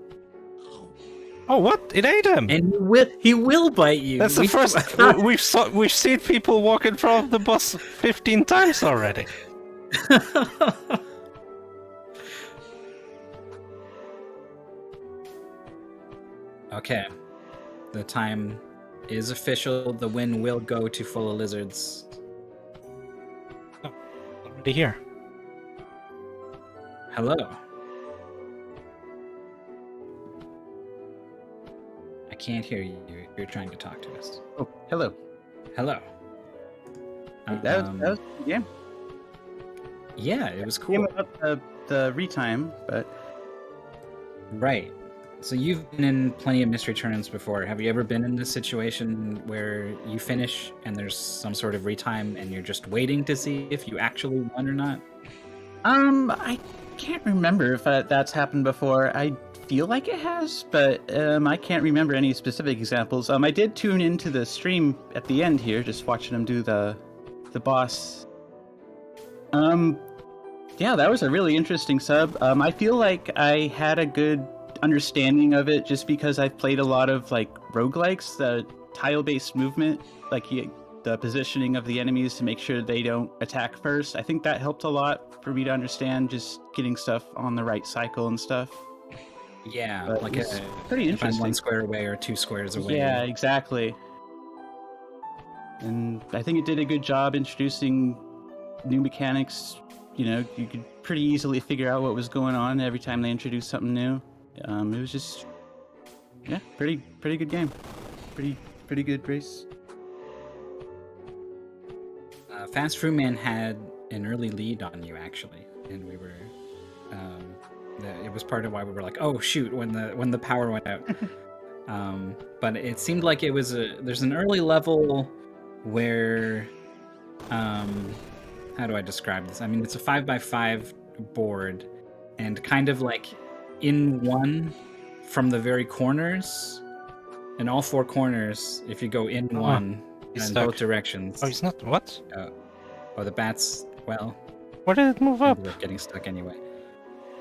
Oh, what? It ate him! And he will bite you. That's the first... we've seen people walk in front of the boss 15 times already. Okay. The time is official. The win will go to FullaLizards. Oh, already here. Hello. I can't hear you. You're trying to talk to us. Oh, hello. Hello. That was the game. Yeah, it was Game cool. about the retime, but Right. So you've been in plenty of mystery tournaments before. Have you ever been in this situation where you finish and there's some sort of retime and you're just waiting to see if you actually won or not? I can't remember if that's happened before. I feel like it has, but I can't remember any specific examples. I did tune into the stream at the end here, just watching him do the boss. Yeah, that was a really interesting sub. I feel like I had a good understanding of it just because I've played a lot of like roguelikes, the tile-based movement, like the positioning of the enemies to make sure they don't attack first. I think that helped a lot for me to understand just getting stuff on the right cycle and stuff. Yeah, But like it's a, pretty if I'm interesting. 1 square away or 2 squares away. Yeah, exactly. And I think it did a good job introducing new mechanics you could pretty easily figure out what was going on every time they introduced something new. It was just, yeah, pretty good game. Pretty good race. FastFruitMan had an early lead on you actually, and we were. It was part of why we were like, oh shoot, when the power went out. But it seemed like there's an early level where, how do I describe this? I mean, it's a 5x5 board, and kind of like in one from the very corners, in all four corners, if you go in one he's in stuck. both directions. Oh, he's not. What? The bats, well, Where did it move up? ended up getting stuck anyway.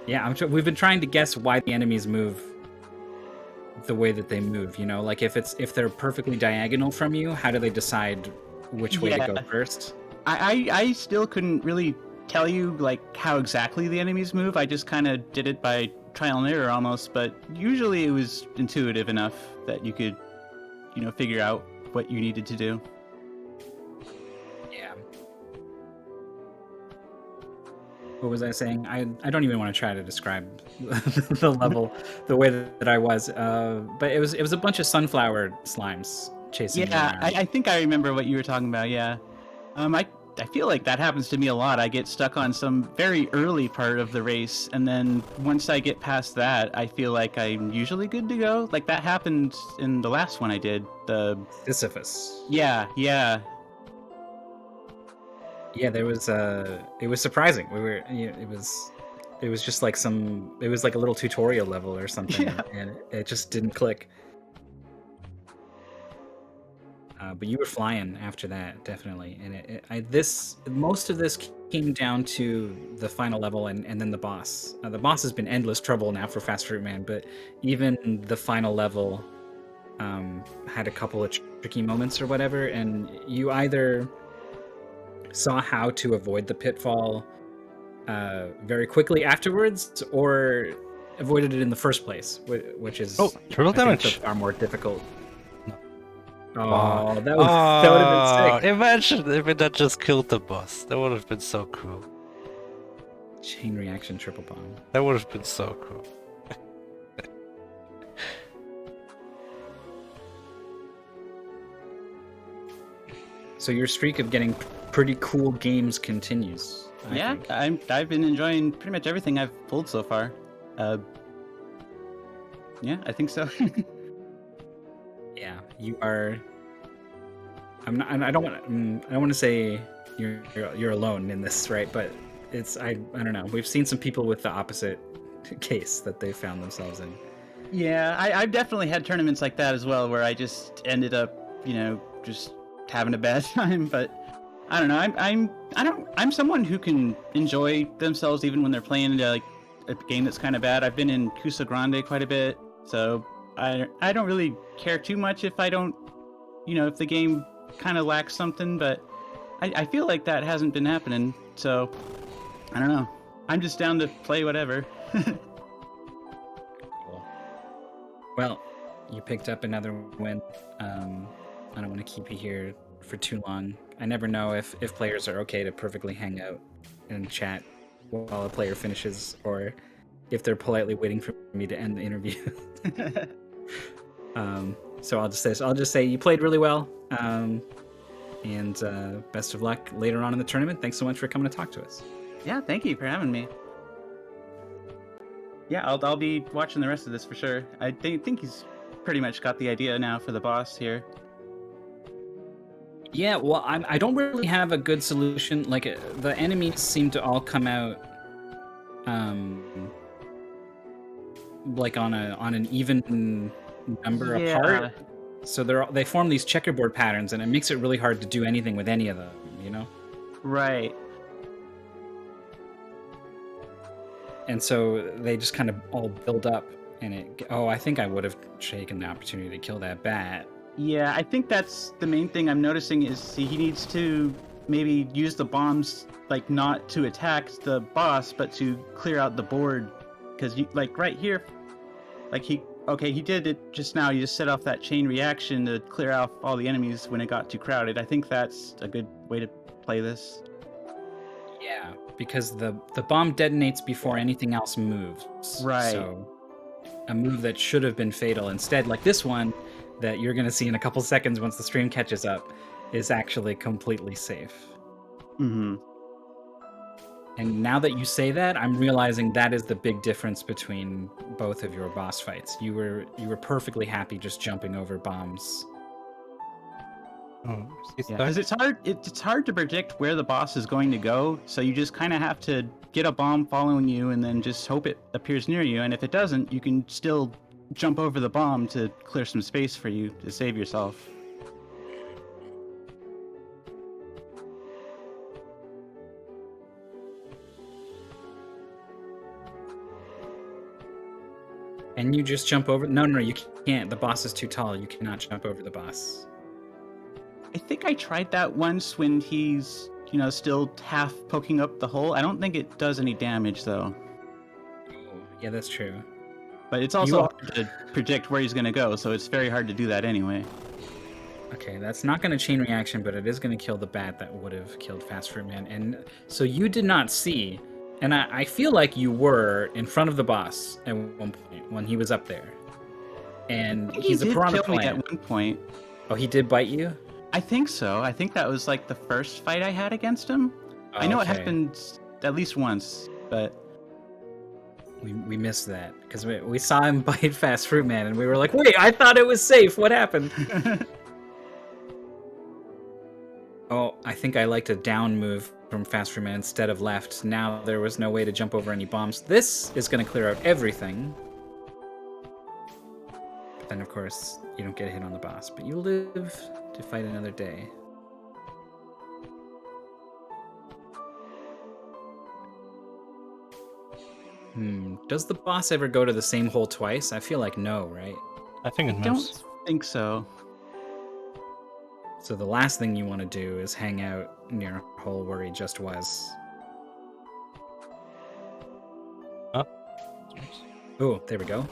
Yeah, we've been trying to guess why the enemies move the way that they move. Like if they're perfectly diagonal from you, how do they decide which way to go first? I still couldn't really tell you like how exactly the enemies move. I just kind of did it by trial and error almost, but usually it was intuitive enough that you could, figure out what you needed to do. Yeah. What was I saying? I don't even want to try to describe the level the way that I was. But it was a bunch of sunflower slimes chasing me around. I think I remember what you were talking about. Yeah. I feel like that happens to me a lot. I get stuck on some very early part of the race, and then once I get past that, I feel like I'm usually good to go. Like that happened in the last one I did. The Sisyphus. Yeah. Yeah, there was it was surprising. It was just like it was like a little tutorial level or something, and it just didn't click. But you were flying after that, definitely. And most of this came down to the final level and then the boss. The boss has been endless trouble now for FastFruitMan, but even the final level had a couple of tricky moments or whatever, and you either saw how to avoid the pitfall very quickly afterwards, or avoided it in the first place, which is triple damage. Are more difficult. No. Oh, that would have been sick. Imagine if it had just killed the boss. That would have been so cool. Chain reaction triple bomb. That would have been so cool. So your streak of getting pretty cool games continues. I've been enjoying pretty much everything I've pulled so far. Yeah, I think so. Yeah, you are. I don't want to say you're alone in this, right? But I don't know. We've seen some people with the opposite case that they found themselves in. Yeah, I've definitely had tournaments like that as well, where I just ended up, just having a bad time. But I don't know. I'm someone who can enjoy themselves even when they're playing like a game that's kind of bad. I've been in Cusa Grande quite a bit, so I don't really care too much if I don't, if the game kind of lacks something. But I feel like that hasn't been happening, so I don't know. I'm just down to play whatever. Cool. Well, you picked up another win. I don't want to keep you here for too long. I never know if players are okay to perfectly hang out and chat while a player finishes, or if they're politely waiting for me to end the interview. So I'll just say you played really well, and best of luck later on in the tournament. Thanks so much for coming to talk to us. Yeah, thank you for having me. Yeah, I'll be watching the rest of this for sure. I think he's pretty much got the idea now for the boss here. Yeah, well, I don't really have a good solution. Like, the enemies seem to all come out, like on an even number apart. So they form these checkerboard patterns, and it makes it really hard to do anything with any of them. Right. And so they just kind of all build up, and I think I would have taken the opportunity to kill that bat. Yeah, I think that's the main thing I'm noticing is he needs to maybe use the bombs, like not to attack the boss, but to clear out the board. Because like right here, like he did it just now. You just set off that chain reaction to clear off all the enemies when it got too crowded. I think that's a good way to play this. Yeah, because the bomb detonates before anything else moves. Right. So a move that should have been fatal instead, like this one that you're going to see in a couple seconds once the stream catches up, is actually completely safe. Mm-hmm. And now that you say that, I'm realizing that is the big difference between both of your boss fights. You were perfectly happy just jumping over bombs. Oh, is he Yeah, stuck? because it's hard to predict where the boss is going to go, so you just kind of have to get a bomb following you and then just hope it appears near you, and if it doesn't, you can still jump over the bomb to clear some space for you to save yourself. And you just jump over? No, you can't. The boss is too tall. You cannot jump over the boss. I think I tried that once when he's, still half poking up the hole. I don't think it does any damage, though. Oh, yeah, that's true. But it's also hard to predict where he's going to go, so it's very hard to do that anyway. Okay, that's not going to chain reaction, but it is going to kill the bat that would have killed FastFruitMan. And so you did not see, and I feel like you were in front of the boss at one point when he was up there. And he's a piranha kill me plant. at one point. Oh, he did bite you? I think so. I think that was like the first fight I had against him. I know it happened at least once, but we missed that because we saw him bite FastFruitMan, and we were like, "Wait, I thought it was safe. What happened?" Oh, I think I liked a down move from FastFruitMan instead of left. Now there was no way to jump over any bombs. This is going to clear out everything. But then, of course, you don't get a hit on the boss, but you live to fight another day. Does the boss ever go to the same hole twice? I feel like no, right? I think it I moves. don't think so. So the last thing you want to do is hang out near a hole where he just was. Oh. Oh, there we go.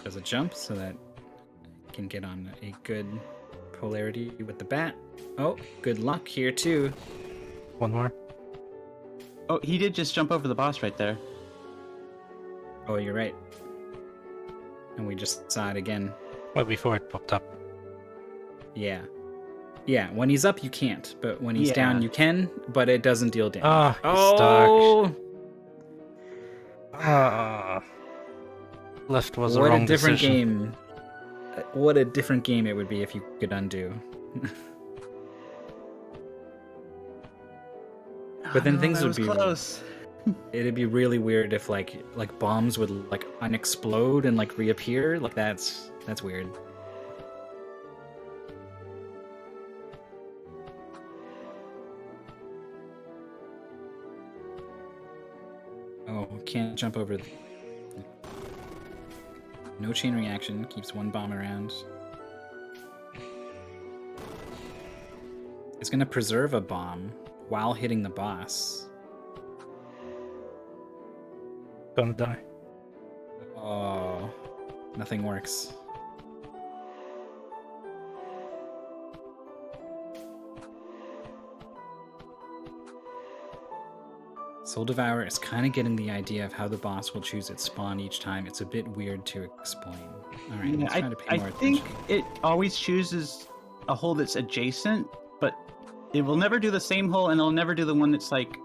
Does a jump so that it can get on a good polarity with the bat. Oh, good luck here too. One more. Oh, he did just jump over the boss right there. Oh, you're right. And we just saw it again. Well, before it popped up. Yeah. Yeah, when he's up, you can't. But when he's down, you can, but it doesn't deal damage. Oh, he's stuck. Ah. Left was a wrong decision. What a different game it would be if you could undo. But then things would be close. It'd be really weird if like bombs would like unexplode and like reappear. Like that's weird. Oh, can't jump over. No chain reaction, keeps one bomb around. It's gonna preserve a bomb while hitting the boss. Gonna die. Oh, nothing works. Soul Devourer is kind of getting the idea of how the boss will choose its spawn each time. It's a bit weird to explain. All right, let's try to pay more attention. I think it always chooses a hole that's adjacent, but it will never do the same hole, and it'll never do the one that's like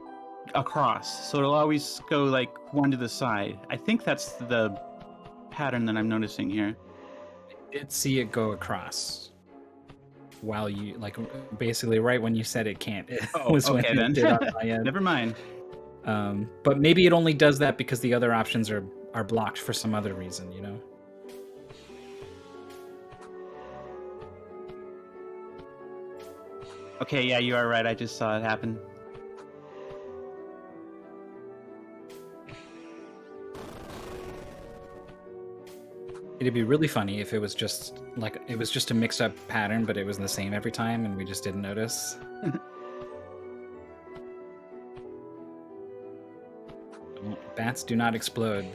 across. So it'll always go like one to the side. I think that's the pattern that I'm noticing here. I did see it go across while you like basically right when you said it can't. It was okay, when then. it did on my end. Never mind. But maybe it only does that because the other options are blocked for some other reason, you know? Okay, yeah, you are right. I just saw it happen. It'd be really funny if it was just a mixed up pattern, but it was the same every time and we just didn't notice. Bats do not explode.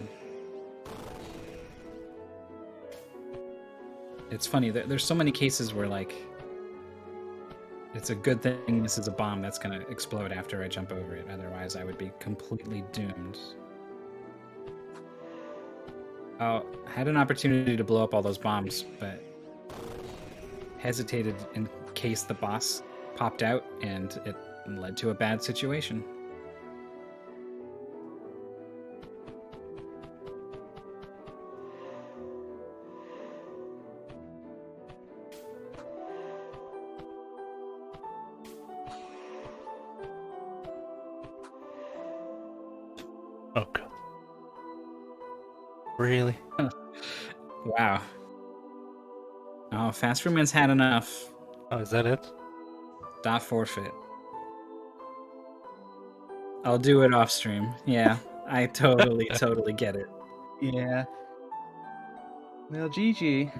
It's funny, there's so many cases where like it's a good thing this is a bomb that's gonna explode after I jump over it. Otherwise, I would be completely doomed. Oh, I had an opportunity to blow up all those bombs, but hesitated in case the boss popped out, and it led to a bad situation. Oh god. Really? Wow. Oh, FastFruitMan's had enough. Oh, is that it? Dot forfeit. I'll do it off stream. Yeah, I totally get it. Yeah. Well, GG.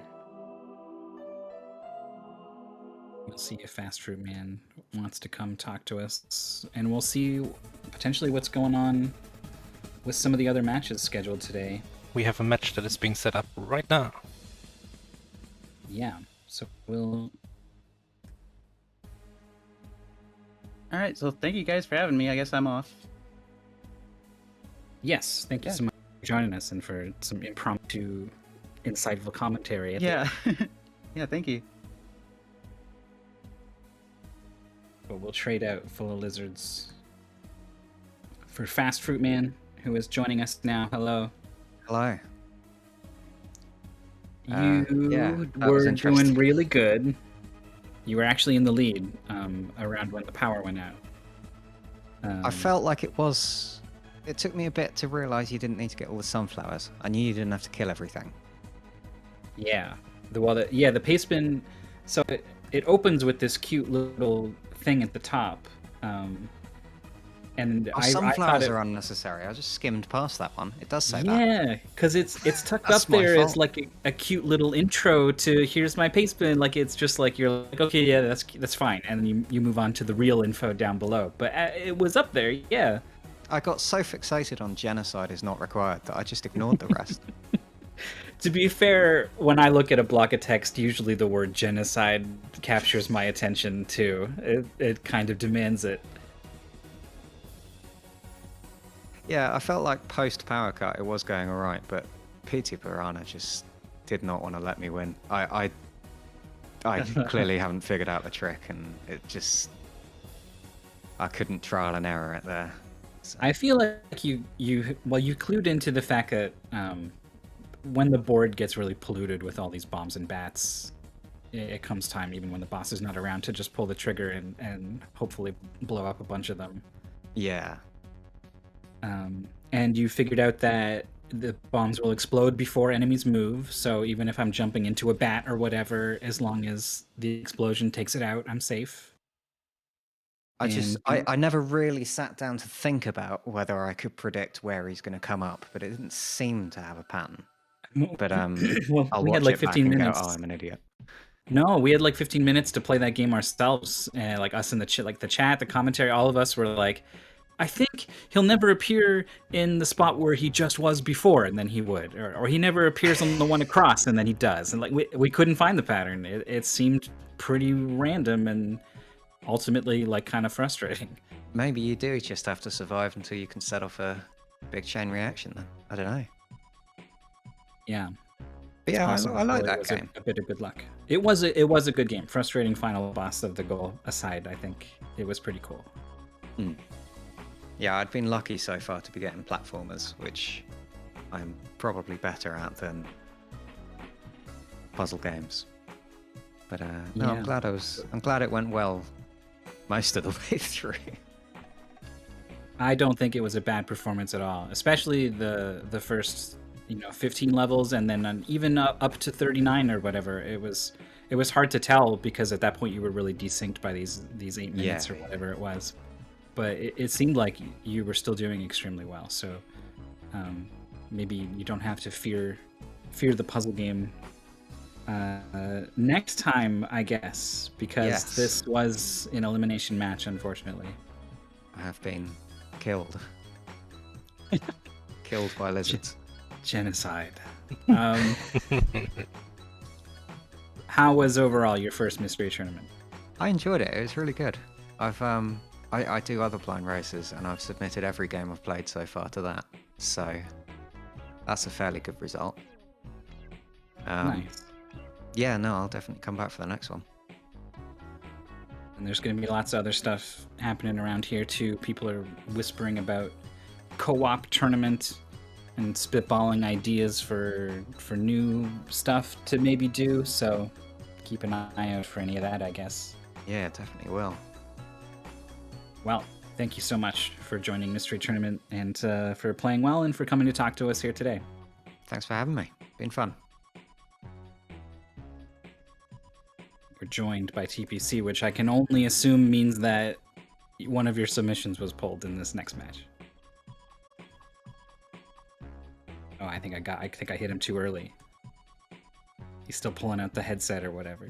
We'll see if FastFruitMan wants to come talk to us, and we'll see potentially what's going on with some of the other matches scheduled today. We have a match that is being set up right now. Yeah, so we'll... All right, so thank you guys for having me. I guess I'm off. Yes, thank you so much for joining us and for some impromptu, insightful commentary. Yeah. Yeah, thank you. But we'll trade out FullaLizards for FastFruitMan, who is joining us now. Hello. Hello. You that was were interesting. doing really good. You were actually in the lead around when the power went out. I felt like it was... It took me a bit to realise you didn't need to get all the sunflowers. I knew you didn't have to kill everything. Yeah. The paste bin... So it opens with this cute little thing at the top. And I sunflowers thought are unnecessary. I just skimmed past that one. It does say that. Yeah, because it's tucked That's up my there as fault. like a cute little intro to here's my paste bin. Like it's just like you're like, okay, yeah, that's fine, and then you move on to the real info down below. But it was up there, yeah. I got so fixated on genocide is not required that I just ignored the rest. To be fair, when I look at a block of text, usually the word genocide captures my attention too. It kind of demands it. Yeah, I felt like post power cut it was going alright, but PT Piranha just did not want to let me win. I clearly haven't figured out the trick, and it just... I couldn't trial and error it there. So. I feel like you clued into the fact that when the board gets really polluted with all these bombs and bats, it comes time, even when the boss is not around, to just pull the trigger and hopefully blow up a bunch of them. Yeah. And you figured out that the bombs will explode before enemies move, so even if I'm jumping into a bat or whatever, as long as the explosion takes it out, I'm safe. I never really sat down to think about whether I could predict where he's going to come up, but it didn't seem to have a pattern. But well, I'll we watch had like it back 15 and minutes. go, oh, I'm an idiot. No, we had like 15 minutes to play that game ourselves, and like us in the chat, the commentary, all of us were like, I think he'll never appear in the spot where he just was before, and then he would, or he never appears on the one across, and then he does, and like we couldn't find the pattern. It seemed pretty random and ultimately like kind of frustrating. Maybe you do just have to survive until you can set off a big chain reaction then. I don't know. Yeah. But yeah, I like It that was game. a bit of good luck. It was a good game. Frustrating final boss of the goal aside, I think it was pretty cool. Yeah, I'd been lucky so far to be getting platformers, which I'm probably better at than puzzle games. But no, Yeah. I'm glad it went well most of the way through. I don't think it was a bad performance at all, especially the first 15 levels, and then even up to 39 or whatever. It was hard to tell because at that point you were really desynced by these 8 minutes or whatever it was. But it seemed like you were still doing extremely well. So maybe you don't have to fear the puzzle game next time, I guess, because this was an elimination match, unfortunately. I have been killed. Killed by lizards. Genocide. How was overall your first mystery tournament? I enjoyed it. It was really good. I do other blind races, and I've submitted every game I've played so far to that. So that's a fairly good result. Nice. Yeah, no, I'll definitely come back for the next one. And there's going to be lots of other stuff happening around here too. People are whispering about co-op tournament and spitballing ideas for new stuff to maybe do. So keep an eye out for any of that, I guess. Yeah, definitely will. Well, thank you so much for joining Mystery Tournament and for playing well and for coming to talk to us here today. Thanks for having me. Been fun. We're joined by TPC, which I can only assume means that one of your submissions was pulled in this next match. Oh, I think I hit him too early. He's still pulling out the headset or whatever.